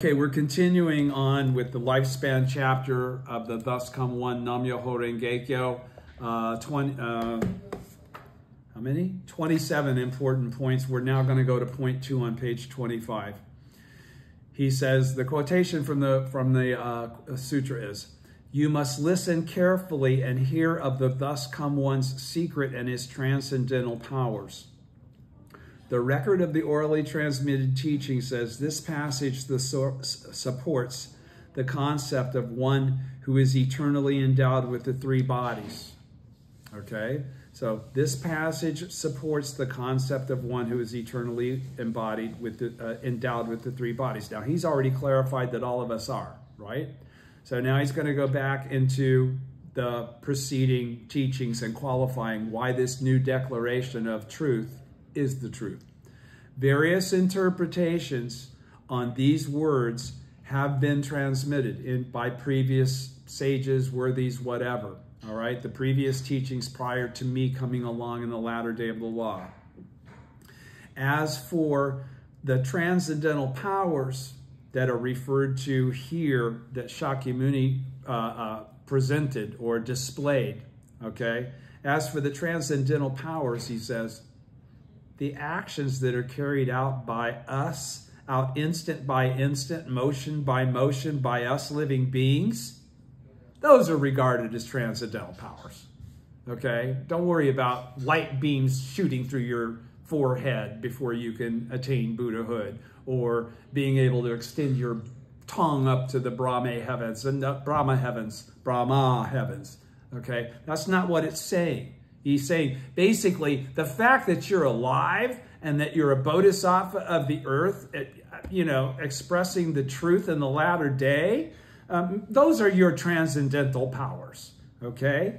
Okay, we're continuing on with the lifespan chapter of the Thus Come One Nam-myoho Renge-kyo. 27 important points. We're now going to go to point 2 on page 25. He says, the quotation from the sutra is, "You must listen carefully and hear of the Thus Come One's secret and his transcendental powers. The record of the orally transmitted teaching says this passage supports the concept of one who is eternally endowed with the three bodies." Okay, so this passage supports the concept of one who is eternally endowed with the three bodies. Now, he's already clarified that all of us are, right? So now he's going to go back into the preceding teachings and qualifying why this new declaration of truth is the truth. Various interpretations on these words have been transmitted by previous sages, worthies, whatever. All right, the previous teachings prior to me coming along in the latter day of the law. As for the transcendental powers that are referred to here that Shakyamuni presented or displayed, okay? As for the transcendental powers, he says, the actions that are carried out by us, out instant by instant, motion by motion, by us living beings, those are regarded as transcendental powers, okay? Don't worry about light beams shooting through your forehead before you can attain Buddhahood, or being able to extend your tongue up to the Brahma heavens, okay? That's not what it's saying. He's saying, basically, the fact that you're alive and that you're a bodhisattva of the earth, you know, expressing the truth in the latter day, those are your transcendental powers, okay?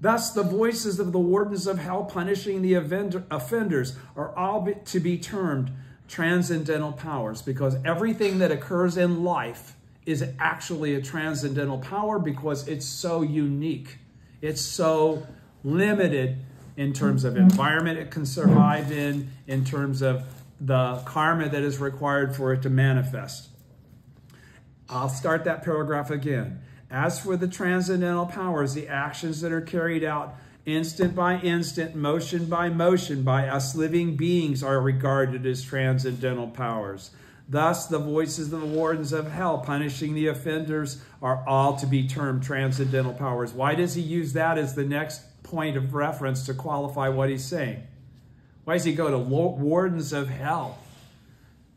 Thus, the voices of the wardens of hell punishing the offenders are all to be termed transcendental powers, because everything that occurs in life is actually a transcendental power because it's so unique. It's so limited in terms of environment it can survive in terms of the karma that is required for it to manifest. I'll start that paragraph again. As for the transcendental powers, the actions that are carried out instant by instant, motion by motion, by us living beings are regarded as transcendental powers. Thus, the voices of the wardens of hell punishing the offenders are all to be termed transcendental powers. Why does he use that as the next point of reference to qualify what he's saying? Why does he go to wardens of hell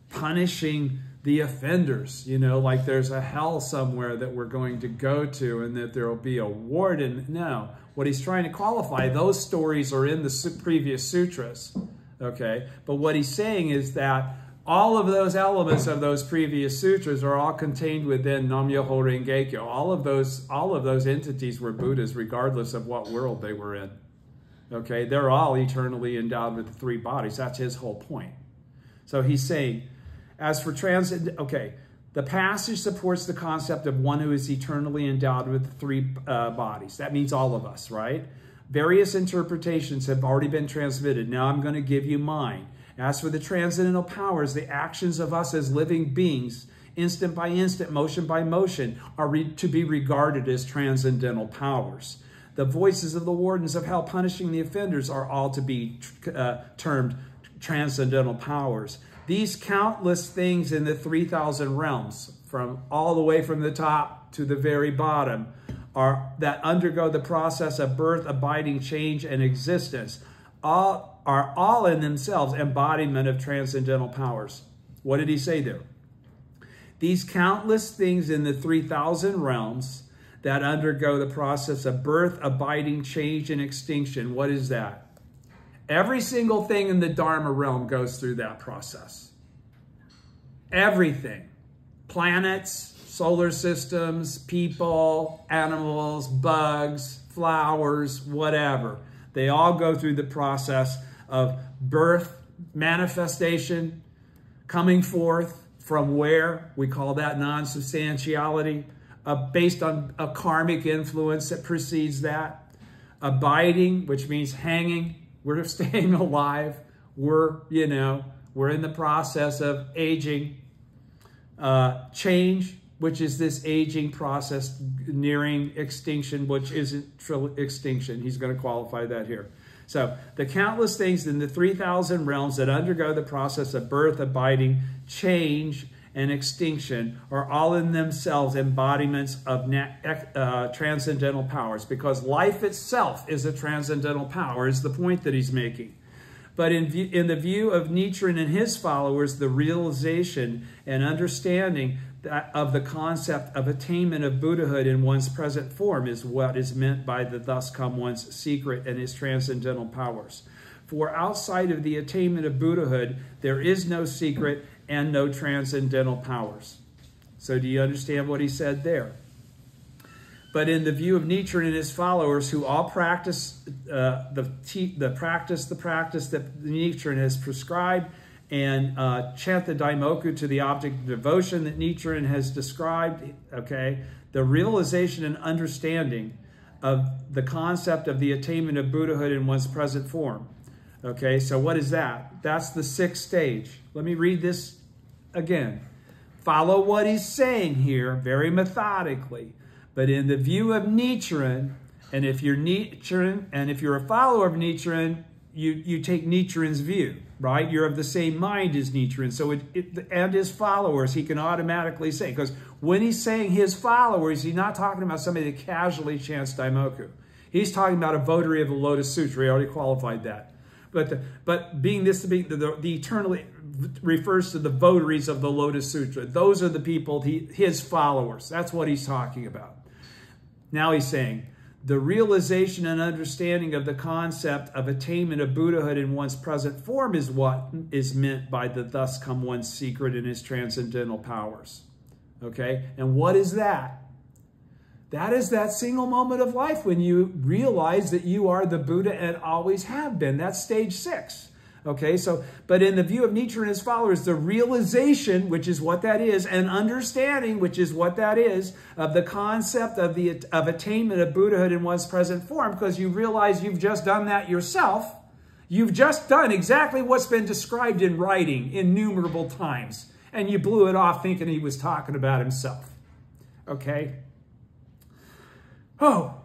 punishing the offenders? You know, like there's a hell somewhere that we're going to go to and that there will be a warden. No, what he's trying to qualify, those stories are in the previous sutras, okay? But what he's saying is that all of those elements of those previous sutras are all contained within Nam-myoho Renge-kyo. All of those entities were Buddhas, regardless of what world they were in. Okay, they're all eternally endowed with the three bodies. That's his whole point. So he's saying, as for the passage supports the concept of one who is eternally endowed with the three bodies. That means all of us, right? Various interpretations have already been transmitted. Now I'm going to give you mine. As for the transcendental powers, the actions of us as living beings, instant by instant, motion by motion, are to be regarded as transcendental powers. The voices of the wardens of hell punishing the offenders are all to be termed transcendental powers. These countless things in the 3,000 realms, from all the way from the top to the very bottom, that undergo the process of birth, abiding, change, and existence, are all in themselves embodiment of transcendental powers. What did he say there? These countless things in the 3,000 realms that undergo the process of birth, abiding, change, and extinction. What is that? Every single thing in the Dharma realm goes through that process. Everything. Planets, solar systems, people, animals, bugs, flowers, whatever. They all go through the process of birth, manifestation, coming forth from where? We call that non-substantiality, based on a karmic influence that precedes that. Abiding, which means hanging. We're staying alive. We're in the process of aging. change, which is this aging process nearing extinction, which isn't extinction. He's going to qualify that here. So the countless things in the 3,000 realms that undergo the process of birth, abiding, change, and extinction are all in themselves embodiments of transcendental powers, because life itself is a transcendental power, is the point that he's making. But in the view of Nichiren and his followers, the realization and understanding of the concept of attainment of Buddhahood in one's present form is what is meant by the thus come one's secret and his transcendental powers. For outside of the attainment of Buddhahood, there is no secret and no transcendental powers. So do you understand what he said there? But in the view of Nichiren and his followers, who all practice the practice that Nichiren has prescribed, and chant the Daimoku to the object of devotion that Nichiren has described, okay, the realization and understanding of the concept of the attainment of Buddhahood in one's present form. Okay, so what is that? That's the 6th stage. Let me read this again. Follow what he's saying here very methodically. But in the view of Nichiren, and if you're Nichiren, and if you're a follower of Nichiren, you take Nichiren's view, right? You're of the same mind as Nichiren. So and his followers, he can automatically say, because when he's saying his followers, he's not talking about somebody that casually chants Daimoku. He's talking about a votary of the Lotus Sutra. He already qualified that. But being this to be the eternally refers to the votaries of the Lotus Sutra. Those are the people, his followers. That's what he's talking about. Now he's saying, the realization and understanding of the concept of attainment of Buddhahood in one's present form is what is meant by the thus come one's secret and his transcendental powers. Okay? And what is that? That is that single moment of life when you realize that you are the Buddha and always have been. That's stage 6. Okay, so, but in the view of Nichiren and his followers, the realization, which is what that is, and understanding, which is what that is, of the concept of attainment of Buddhahood in one's present form, because you realize you've just done that yourself. You've just done exactly what's been described in writing innumerable times, and you blew it off thinking he was talking about himself. Okay? Oh,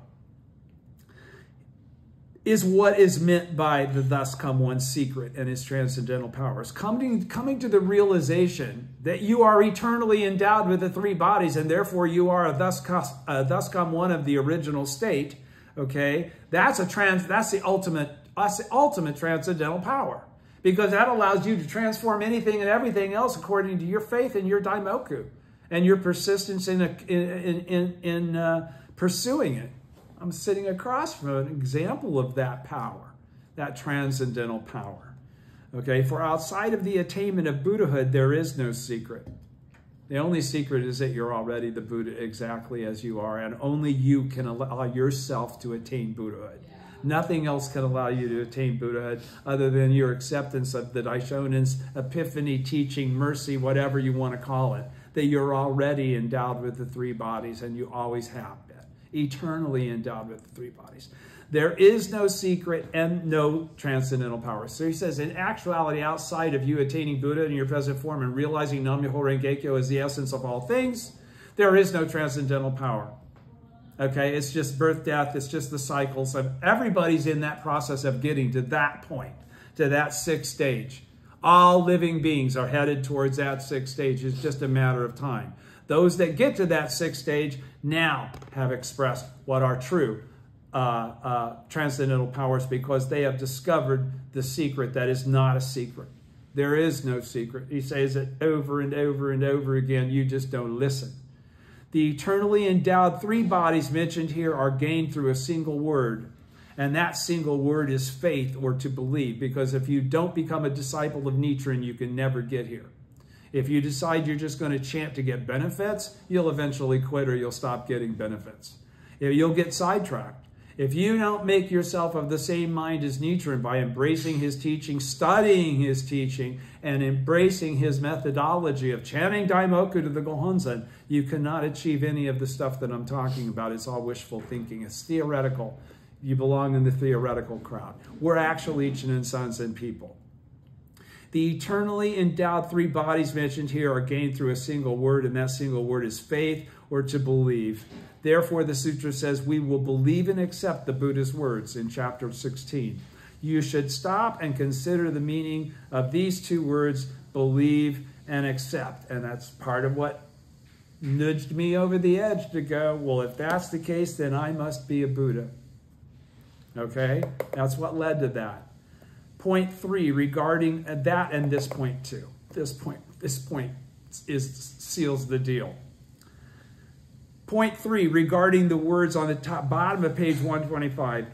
is what is meant by the thus come one's secret and his transcendental powers. Coming to the realization that you are eternally endowed with the 3 bodies, and therefore you are a thus come one of the original state. Okay, that's the ultimate transcendental power, because that allows you to transform anything and everything else according to your faith and your Daimoku and your persistence in pursuing it. I'm sitting across from an example of that power, that transcendental power. Okay, for outside of the attainment of Buddhahood, there is no secret. The only secret is that you're already the Buddha exactly as you are, and only you can allow yourself to attain Buddhahood. Yeah. Nothing else can allow you to attain Buddhahood other than your acceptance of the Daishonin's epiphany, teaching, mercy, whatever you want to call it, that you're already endowed with the 3 bodies, and you always have been. Eternally endowed with the 3 bodies. There is no secret and no transcendental power. So he says, in actuality, outside of you attaining Buddha in your present form and realizing Nam-myoho Renge-kyo as the essence of all things, there is no transcendental power. Okay, it's just birth, death, it's just the cycles of everybody's in that process of getting to that point, to that 6th stage. All living beings are headed towards that 6th stage. It's just a matter of time. Those that get to that 6th stage now have expressed what are true transcendental powers, because they have discovered the secret that is not a secret. There is no secret. He says it over and over and over again. You just don't listen. The eternally endowed 3 bodies mentioned here are gained through a single word. And that single word is faith, or to believe. Because if you don't become a disciple of Nichiren, you can never get here. If you decide you're just going to chant to get benefits, you'll eventually quit, or you'll stop getting benefits. You'll get sidetracked. If you don't make yourself of the same mind as Nichiren by embracing his teaching, studying his teaching, and embracing his methodology of chanting Daimoku to the Gohonzon, you cannot achieve any of the stuff that I'm talking about. It's all wishful thinking. It's theoretical. You belong in the theoretical crowd. We're actual Ichinen sons and people. The eternally endowed three bodies mentioned here are gained through a single word, and that single word is faith, or to believe. Therefore, the sutra says we will believe and accept the Buddha's words in chapter 16. You should stop and consider the meaning of these two words, believe and accept. And that's part of what nudged me over the edge to go, well, if that's the case, then I must be a Buddha. Okay? That's what led to that. Point 3, regarding that, and this point too. This point seals the deal. Point 3, regarding the words on the bottom of page 125,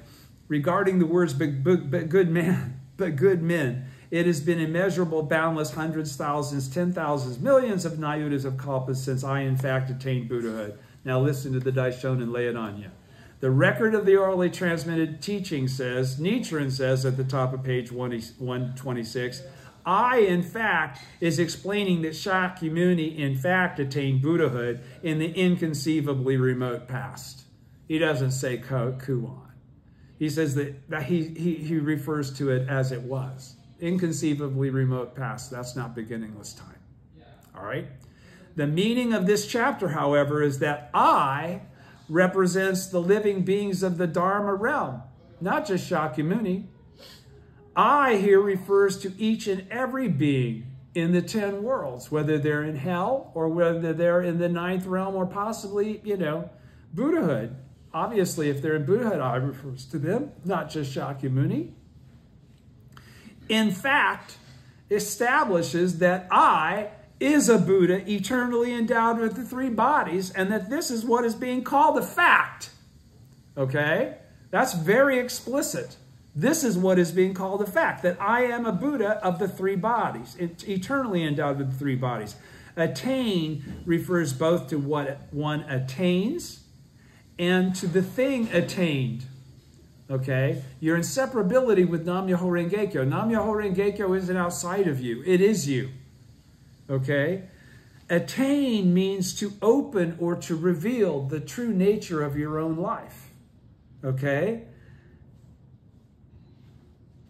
regarding the words, but good men, it has been immeasurable, boundless, hundreds, thousands, 10,000s, millions of nayutas of kalpas since I, in fact, attained Buddhahood. Now listen to the Daishonin and lay it on you. The record of the orally transmitted teaching says, Nichiren says at the top of page 126, I, in fact, is explaining that Shakyamuni, in fact, attained Buddhahood in the inconceivably remote past. He doesn't say Kuan. He says that he refers to it as it was. Inconceivably remote past. That's not beginningless time. All right? The meaning of this chapter, however, is that I represents the living beings of the Dharma realm, not just Shakyamuni. I here refers to each and every being in the 10 worlds, whether they're in hell or whether they're in the 9th realm or possibly, Buddhahood. Obviously, if they're in Buddhahood, I refers to them, not just Shakyamuni. In fact, establishes that I is a Buddha eternally endowed with the 3 bodies, and that this is what is being called a fact. Okay? That's very explicit. This is what is being called a fact, that I am a Buddha of the 3 bodies, eternally endowed with the 3 bodies. Attain refers both to what one attains and to the thing attained. Okay? Your inseparability with Nam-myoho Renge-kyo. Nam-myoho Renge-kyo isn't outside of you. It is you. Okay? Attain means to open or to reveal the true nature of your own life. Okay?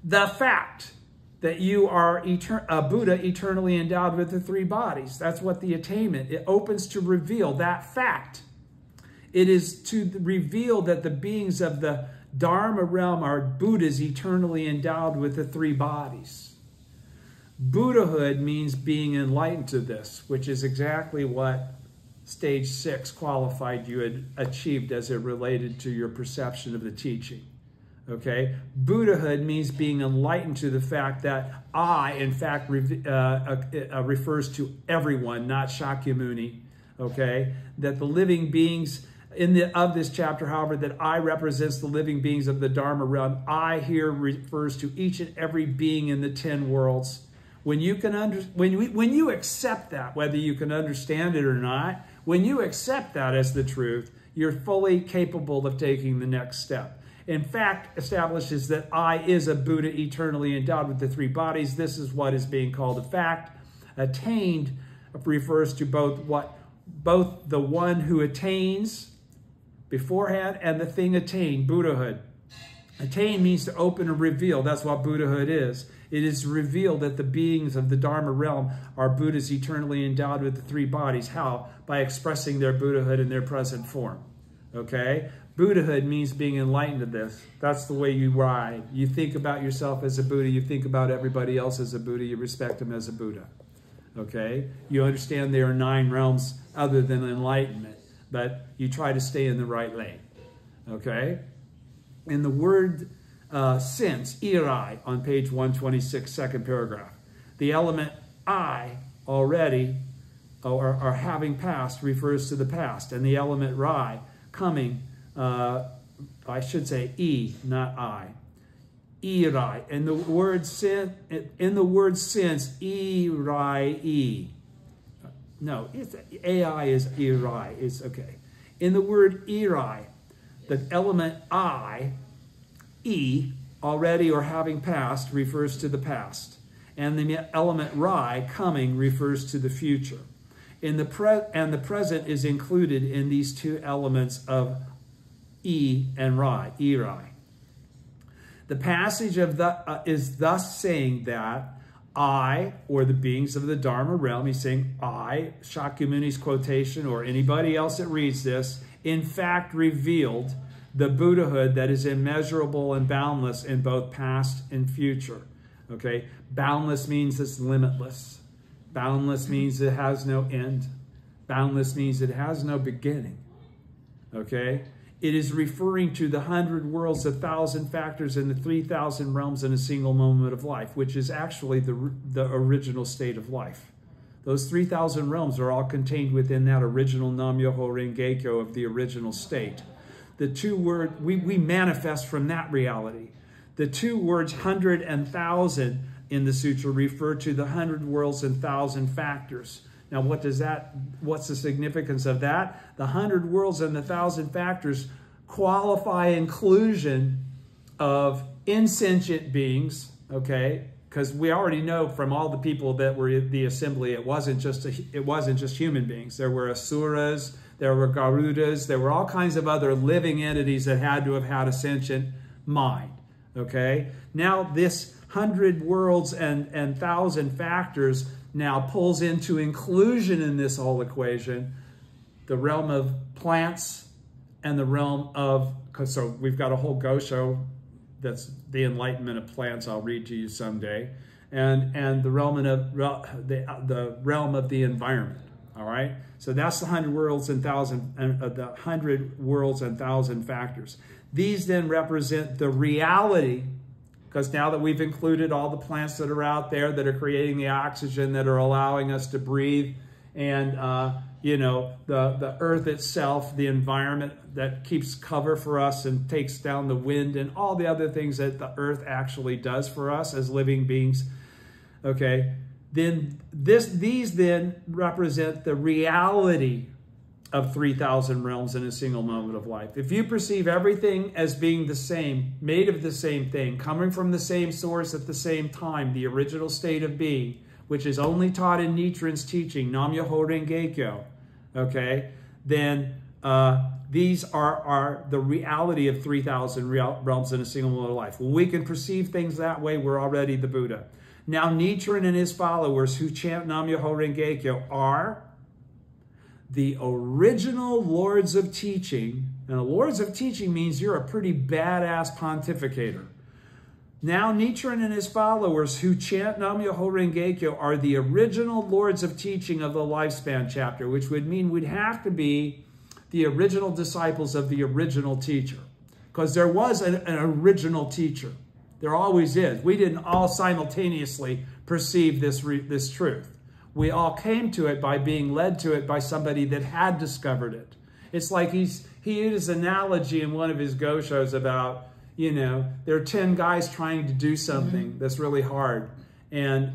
The fact that you are a Buddha eternally endowed with the 3 bodies. That's what the attainment. It opens to reveal that fact. It is to reveal that the beings of the Dharma realm are Buddhas eternally endowed with the 3 bodies. Buddhahood means being enlightened to this, which is exactly what stage 6 qualified you had achieved as it related to your perception of the teaching. Okay? Buddhahood means being enlightened to the fact that I, in fact, refers to everyone, not Shakyamuni. Okay? That the living beings of this chapter, however, that I represents the living beings of the Dharma realm. I here refers to each and every being in the 10 worlds. When you accept that, whether you can understand it or not, when you accept that as the truth, you're fully capable of taking the next step. In fact, establishes that I is a Buddha eternally endowed with the 3 bodies. This is what is being called a fact. Attained refers to both the one who attains beforehand and the thing attained, Buddhahood. Attain means to open and reveal. That's what Buddhahood is. It is revealed that the beings of the Dharma realm are Buddhas eternally endowed with the 3 bodies. How? By expressing their Buddhahood in their present form. Okay? Buddhahood means being enlightened to this. That's the way you ride. You think about yourself as a Buddha. You think about everybody else as a Buddha. You respect them as a Buddha. Okay? You understand there are 9 realms other than enlightenment, but you try to stay in the right lane. Okay? In the word since, irai, on page 126, second paragraph, the element I already, or having passed, refers to the past, and the element rai, coming, I should say e, not I. Irai. And the word since, irai, e. No, AI is irai. It's okay. In the word irai, the element I, e, already or having passed, refers to the past. And the element rai, coming, refers to the future. And the present is included in these 2 elements of e and rai, irai. The passage of is thus saying that I, or the beings of the Dharma realm, he's saying I, Shakyamuni's quotation, or anybody else that reads this, in fact revealed the Buddhahood that is immeasurable and boundless in both past and future. Okay, boundless means it's limitless. Boundless means it has no end. Boundless means it has no beginning. Okay, it is referring to the 100 worlds, 1,000 factors, and the 3,000 realms in a single moment of life, which is actually the original state of life. Those 3,000 realms are all contained within that original Nam-myoho Renge-kyo of the original state. The two words, we manifest from that reality. The two words 100 and 1,000 in the sutra refer to the 100 worlds and 1,000 factors. Now, what's the significance of that? The 100 worlds and the 1,000 factors qualify inclusion of insentient beings, okay? Because we already know from all the people that were at the assembly, it wasn't just human beings. There were asuras, there were garudas, there were all kinds of other living entities that had to have had a sentient mind, okay? Now, this 100 worlds and 1,000 factors now pulls into inclusion in this whole equation the realm of plants and the realm of, so we've got a whole Gosho that's the enlightenment of plants, I'll read to you someday, and the realm of the realm of the environment. All right, so that's the 100 worlds and 1,000 factors. These then represent the reality, because now that we've included all the plants that are out there that are creating the oxygen that are allowing us to breathe, and you know, the earth itself, the environment that keeps cover for us and takes down the wind and all the other things that the earth actually does for us as living beings. Okay, then these then represent the reality of 3,000 realms in a single moment of life. If you perceive everything as being the same, made of the same thing, coming from the same source at the same time, the original state of being, which is only taught in Nichiren's teaching, Nam-myoho Renge-kyo, okay, then these are the reality of 3,000 realms in a single moment of life. When we can perceive things that way, we're already the Buddha. Now, Nichiren and his followers who chant Nam-myoho Renge-kyo are the original lords of teaching. And the lords of teaching means you're a pretty badass pontificator. Now, Nichiren and his followers who chant Nam-myoho Renge-kyo are the original lords of teaching of the lifespan chapter, which would mean we'd have to be the original disciples of the original teacher, because there was an original teacher. There always is. We didn't all simultaneously perceive this truth. We all came to it by being led to it by somebody that had discovered it. It's like he used an analogy in one of his Goshos about, you know, there are 10 guys trying to do something that's really hard. And,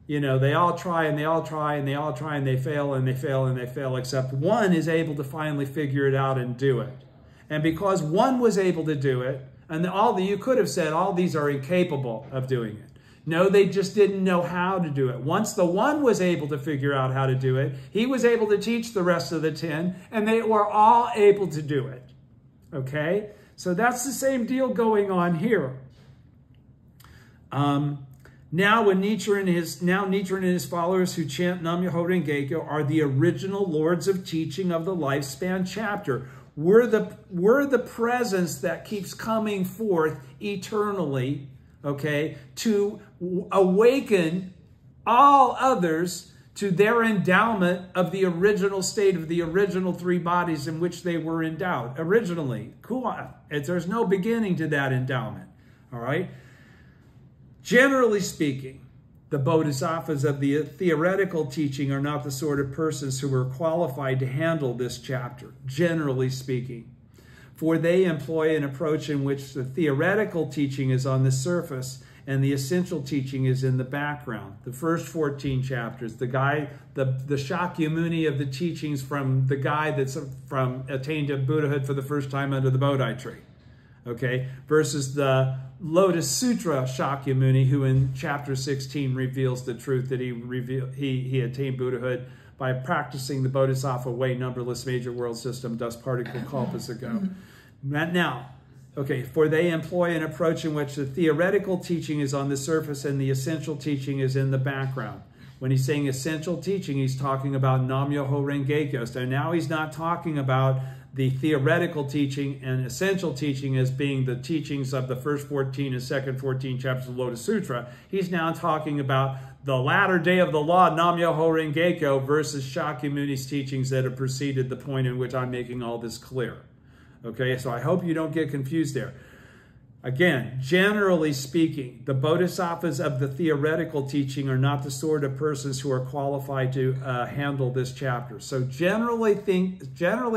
you know, they all try and they all try and they all try and they fail and they fail and they fail, except one is able to finally figure it out and do it. And because one was able to do it, and you could have said all these are incapable of doing it. No, they just didn't know how to do it. Once the one was able to figure out how to do it, he was able to teach the rest of the 10, and they were all able to do it. Okay? So that's the same deal going on here. Now Nichiren and his followers who chant Nam-myoho Renge-kyo are the original lords of teaching of the lifespan chapter. We're the presence that keeps coming forth eternally, okay, to awaken all others to their endowment of the original state of the original 3 bodies in which they were endowed originally. Cool. There's no beginning to that endowment, all right? Generally speaking, the bodhisattvas of the theoretical teaching are not the sort of persons who are qualified to handle this chapter, generally speaking, for they employ an approach in which the theoretical teaching is on the surface and the essential teaching is in the background. The first 14 chapters, the Shakyamuni of the teachings from the guy that's attained to Buddhahood for the first time under the Bodhi tree, okay, versus the Lotus Sutra Shakyamuni, who in chapter 16 reveals the truth that he attained Buddhahood by practicing the Bodhisattva way, numberless major world system, dust particle kalpas ago. Now, Okay, for they employ an approach in which the theoretical teaching is on the surface and the essential teaching is in the background. When he's saying essential teaching, he's talking about Nam-myoho Renge-kyo. So now he's not talking about the theoretical teaching and essential teaching as being the teachings of the first 14 and second 14 chapters of the Lotus Sutra. He's now talking about the latter day of the law, Nam-myoho Renge-kyo, versus Shakyamuni's teachings that have preceded the point in which I'm making all this clear. Okay, so I hope you don't get confused there. Again, generally speaking, the bodhisattvas of the theoretical teaching are not the sort of persons who are qualified to handle this chapter. So generally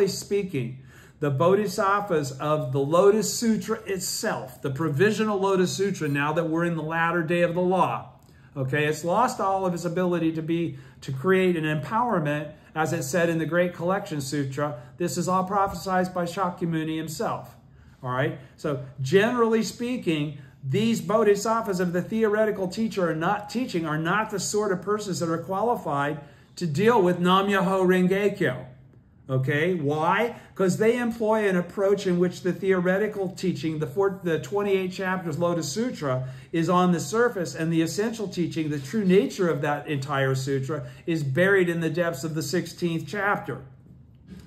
speaking, the bodhisattvas of the Lotus Sutra itself, the provisional Lotus Sutra, now that we're in the latter day of the law, okay, it's lost all of its ability to create an empowerment, as it said in the Great Collection Sutra. This is all prophesied by Shakyamuni himself. All right, so generally speaking, these bodhisattvas of the theoretical teacher are not the sort of persons that are qualified to deal with Nam-myoho Renge-kyo. Okay, why? Because they employ an approach in which the theoretical teaching, the 28 chapters Lotus Sutra, is on the surface, and the essential teaching, the true nature of that entire sutra, is buried in the depths of the 16th chapter.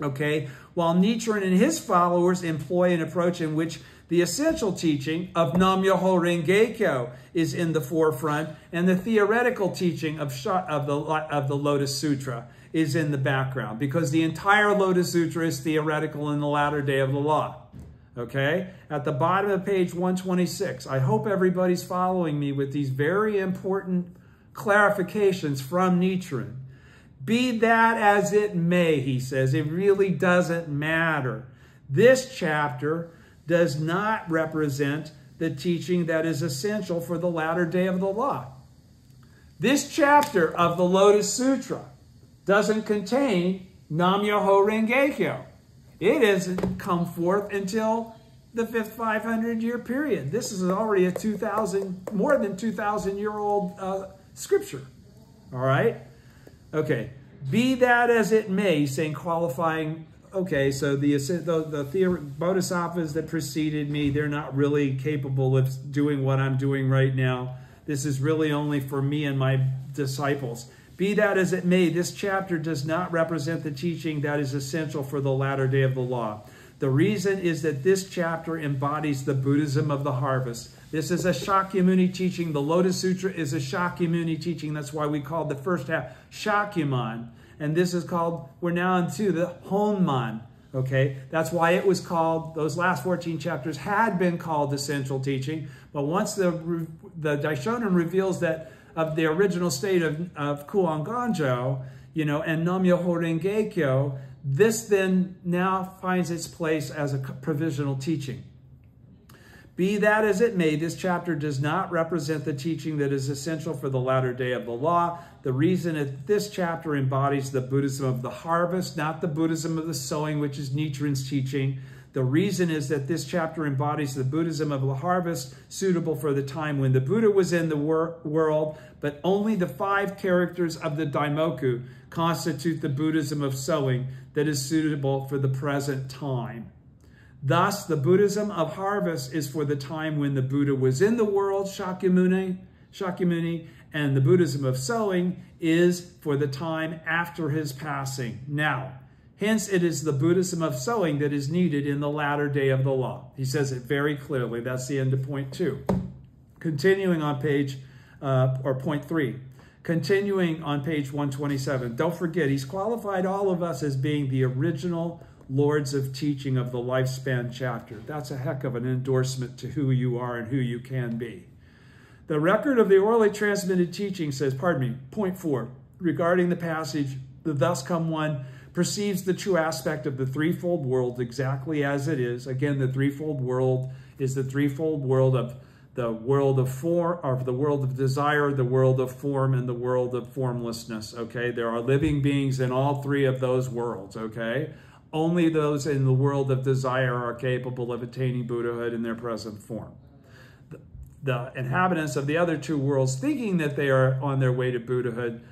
Okay, while Nichiren and his followers employ an approach in which the essential teaching of Nam-myoho Renge-kyo is in the forefront, and the theoretical teaching of the Lotus Sutra is in the background, because the entire Lotus Sutra is theoretical in the latter day of the law. Okay, at the bottom of page 126, I hope everybody's following me with these very important clarifications from Nichiren. Be that as it may, he says, it really doesn't matter. This chapter does not represent the teaching that is essential for the latter day of the law. This chapter of the Lotus Sutra doesn't contain Nam-myoho Renge-kyo. It hasn't come forth until the 5th 500-year period. This is already a more than 2,000-year-old scripture. All right? Okay, be that as it may, he's saying qualifying, okay, so the bodhisattvas that preceded me, they're not really capable of doing what I'm doing right now. This is really only for me and my disciples. Be that as it may, this chapter does not represent the teaching that is essential for the latter day of the law. The reason is that this chapter embodies the Buddhism of the harvest. This is a Shakyamuni teaching. The Lotus Sutra is a Shakyamuni teaching. That's why we called the first half Shakyaman. And this is called, we're now into the Honman. Okay, that's why it was called, those last 14 chapters had been called essential teaching. But once the Daishonin reveals that of the original state of Kuan Ganjo, and Nam-myoho Renge-kyo, this then now finds its place as a provisional teaching. Be that as it may, this chapter does not represent the teaching that is essential for the latter day of the law. The reason that this chapter embodies the Buddhism of the harvest, not the Buddhism of the sowing, which is Nichiren's teaching. The reason is that this chapter embodies the Buddhism of the harvest, suitable for the time when the Buddha was in the world, but only the 5 characters of the Daimoku constitute the Buddhism of sowing that is suitable for the present time. Thus, the Buddhism of harvest is for the time when the Buddha was in the world, Shakyamuni, and the Buddhism of sowing is for the time after his passing. Now, hence, it is the Buddhism of sowing that is needed in the latter day of the law. He says it very clearly. That's the end of point 2. Continuing on point 3. Continuing on page 127. Don't forget, he's qualified all of us as being the original lords of teaching of the lifespan chapter. That's a heck of an endorsement to who you are and who you can be. The record of the orally transmitted teaching says, point 4, regarding the passage, the thus come one perceives the true aspect of the threefold world exactly as it is. Again, the threefold world is the threefold world of the world of form, or the world of desire, the world of form, and the world of formlessness. Okay, there are living beings in all 3 of those worlds. Okay, only those in the world of desire are capable of attaining Buddhahood in their present form. The inhabitants of the other 2 worlds, thinking that they are on their way to Buddhahood,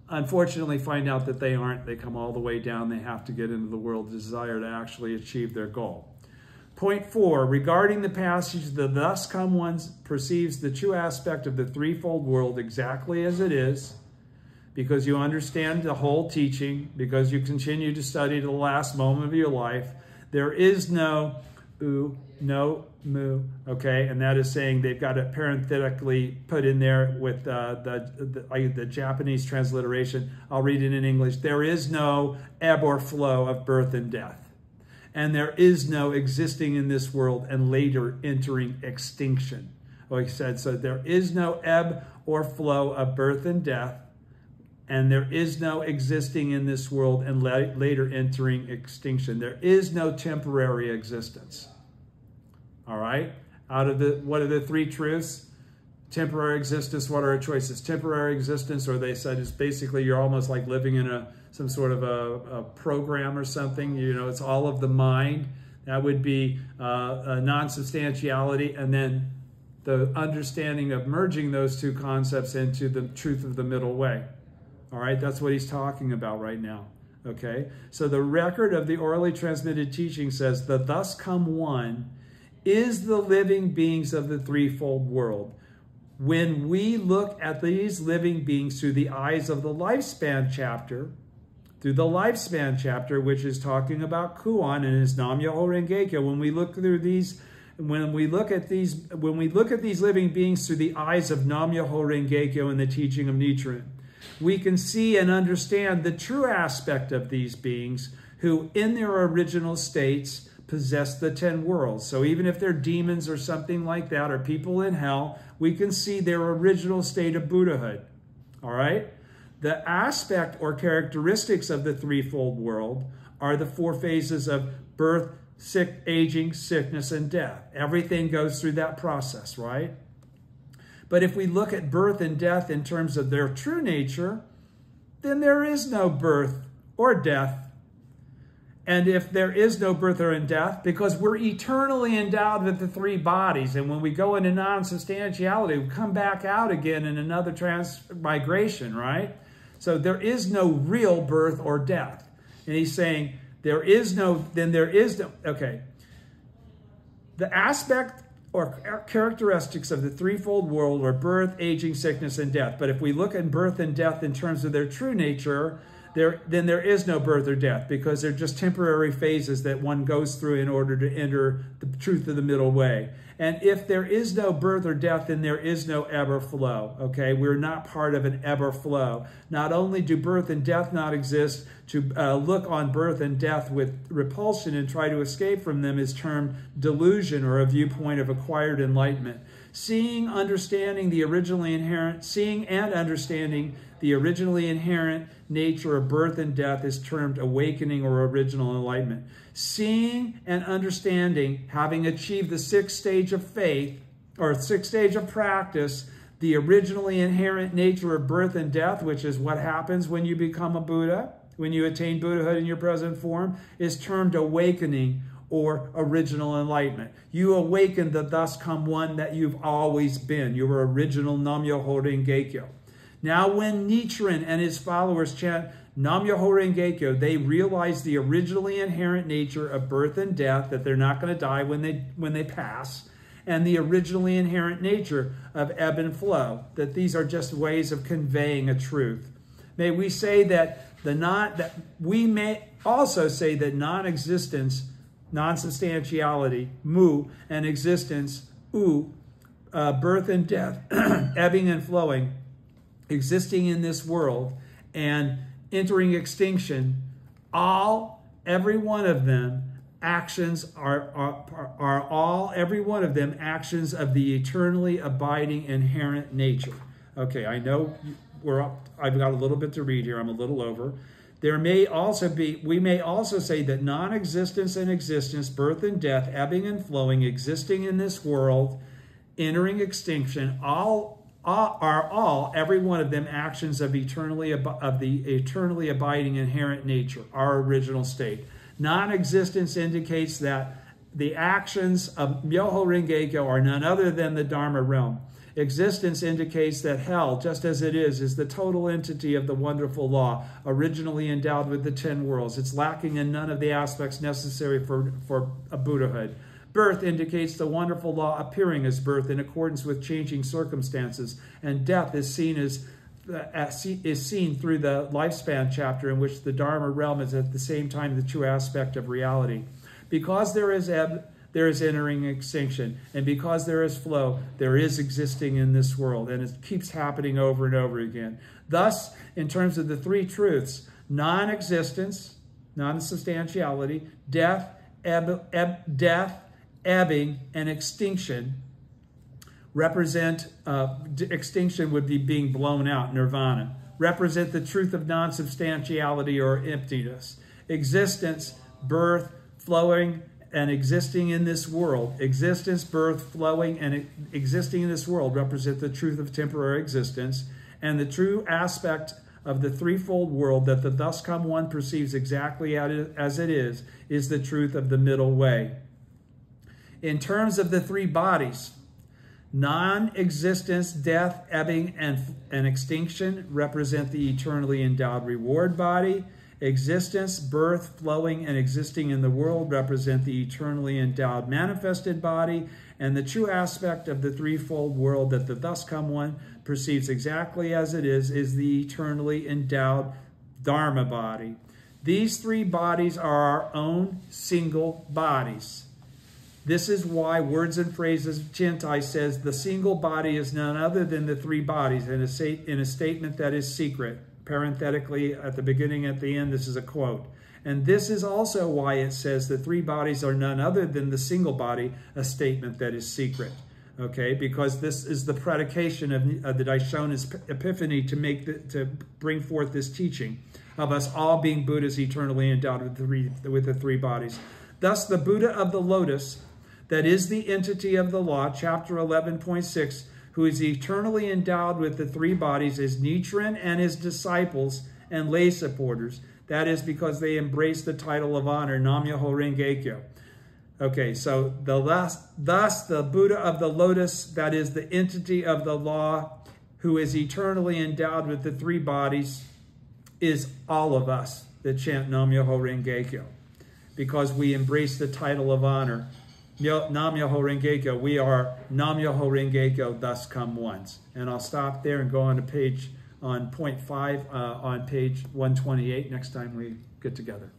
unfortunately find out that they aren't. They come all the way down. They have to get into the world of desire to actually achieve their goal. Point 4, regarding the passage, the thus come one perceives the true aspect of the threefold world exactly as it is, because you understand the whole teaching, because you continue to study to the last moment of your life. There is no no mu, okay? And that is saying they've got it parenthetically put in there with the Japanese transliteration. I'll read it in English. There is no ebb or flow of birth and death. And there is no existing in this world and later entering extinction. Like I said, so there is no ebb or flow of birth and death, and there is no existing in this world and later entering extinction. There is no temporary existence. All right? Out of what are the three truths? Temporary existence, what are our choices? Temporary existence, or they said, is basically you're almost like living in some sort of a program or something. You know, it's all of the mind. That would be a non-substantiality, and then the understanding of merging those two concepts into the truth of the middle way. All right, that's what he's talking about right now. Okay, so the record of the orally transmitted teaching says the thus come one is the living beings of the threefold world. When we look at these living beings through the eyes of the lifespan chapter, which is talking about Kuan and his Nam-myoho Renge-kyo, when we look at these living beings through the eyes of Nam-myoho Renge-kyo and the teaching of Nichiren, we can see and understand the true aspect of these beings who in their original states possess the 10 worlds. So even if they're demons or something like that, or people in hell, we can see their original state of Buddhahood. All right? The aspect or characteristics of the threefold world are the four phases of birth, aging, sickness, and death. Everything goes through that process, right? But if we look at birth and death in terms of their true nature, then there is no birth or death. And if there is no birth or death, because we're eternally endowed with the three bodies, and when we go into non-substantiality, we come back out again in another transmigration, right? So there is no real birth or death. And he's saying, okay. The aspect or characteristics of the threefold world are birth, aging, sickness, and death. But if we look at birth and death in terms of their true nature, then there is no birth or death, because they're just temporary phases that one goes through in order to enter the truth of the middle way. And if there is no birth or death, then there is no ebb or flow, okay? We're not part of an ebb or flow. Not only do birth and death not exist, to look on birth and death with repulsion and try to escape from them is termed delusion, or a viewpoint of acquired enlightenment. Seeing and understanding the originally inherent nature of birth and death is termed awakening or original enlightenment. Seeing and understanding, having achieved the sixth stage of faith, or sixth stage of practice, the originally inherent nature of birth and death, which is what happens when you become a Buddha, when you attain Buddhahood in your present form, is termed awakening or original enlightenment. You awaken the thus come one that you've always been, your original Nam-myoho Renge-kyo. Now when Nichiren and his followers chant Nam-myoho Renge-kyo, they realize the originally inherent nature of birth and death, that they're not going to die when they pass, and the originally inherent nature of ebb and flow, that these are just ways of conveying a truth. May we say that we may also say that non-existence, non-substantiality, mu, and existence, u, birth and death, ebbing and flowing, existing in this world, and entering extinction, every one of them actions every one of them actions of the eternally abiding inherent nature. Okay, I know I've got a little bit to read here. I'm a little over. We may also say that non-existence and existence, birth and death, ebbing and flowing, existing in this world, entering extinction, every one of them actions of the eternally abiding inherent nature, our original state. Non-existence indicates that the actions of Myoho Renge-kyo are none other than the Dharma realm. Existence indicates that hell, just as it is the total entity of the wonderful law, originally endowed with the 10 worlds. It's lacking in none of the aspects necessary for a Buddhahood. Birth indicates the wonderful law appearing as birth in accordance with changing circumstances, and death is seen through the lifespan chapter, in which the Dharma realm is at the same time the true aspect of reality. Because there is ebb, there is entering extinction, and because there is flow, there is existing in this world, and it keeps happening over and over again. Thus, in terms of the three truths, non-existence, non-substantiality, death, ebbing, and extinction represent, extinction would be being blown out, nirvana, represent the truth of non-substantiality or emptiness. Existence, birth, flowing, and existing in this world. Existence, birth, flowing, and existing in this world represent the truth of temporary existence, and the true aspect of the threefold world that the thus come one perceives exactly as it is the truth of the middle way. In terms of the three bodies, non-existence, death, ebbing, and extinction represent the eternally endowed reward body. Existence, birth, flowing, and existing in the world represent the eternally endowed manifested body, and the true aspect of the threefold world that the thus come one perceives exactly as it is the eternally endowed Dharma body. These three bodies are our own single bodies. This is why Words and Phrases Chintai says the single body is none other than the three bodies in a statement that is secret. Parenthetically, at the beginning, at the end, this is a quote. And this is also why it says the three bodies are none other than the single body, a statement that is secret. Okay, because this is the predication of the Daishonin's epiphany to bring forth this teaching of us all being Buddhas eternally endowed with the three bodies. Thus, the Buddha of the lotus, that is the entity of the law, chapter 11.6, who is eternally endowed with the three bodies, is Nichiren and his disciples and lay supporters. That is because they embrace the title of honor, Nam-myoho Renge-kyo. Okay, so thus the Buddha of the lotus, that is the entity of the law, who is eternally endowed with the three bodies, is all of us that chant Nam-myoho Renge-kyo, because we embrace the title of honor. Nam-myoho Renge-kyo, we are Nam-myoho Renge-kyo, thus come ones. And I'll stop there and go on to point 5 on page 128 next time we get together.